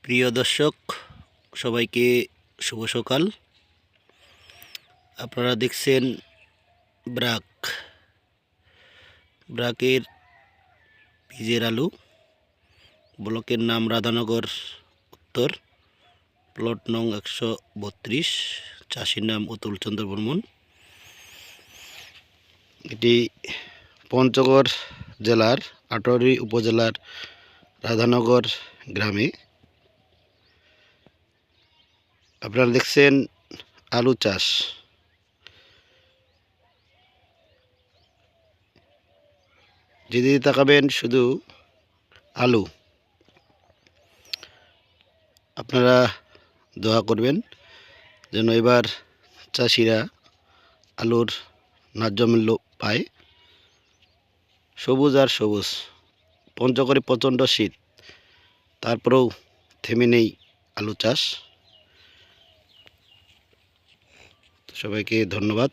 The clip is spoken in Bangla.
প্রিয় দর্শক, সবাইকে শুভ সকাল। আপনারা দেখছেন ব্রাকের বীজের আলু। ব্লকের নাম রাধানগর উত্তর, প্লট নং 132, চাষির নাম অতুল চন্দ্র বর্মন। এটি পঞ্চগড় জেলার আটোয়ারী উপজেলার রাধানগর গ্রামে। আপনারা দেখছেন আলু চাষ। যেদিকে তাকাবেন শুধু আলু। আপনারা দোয়া করবেন যেন এবার চাষিরা আলুর ন্যায্য মূল্য পায়। সবুজ আর সবুজ, পঞ্চগড়ে প্রচণ্ড শীত, তারপরেও থেমে নেই আলু চাষ। সবাইকে ধন্যবাদ।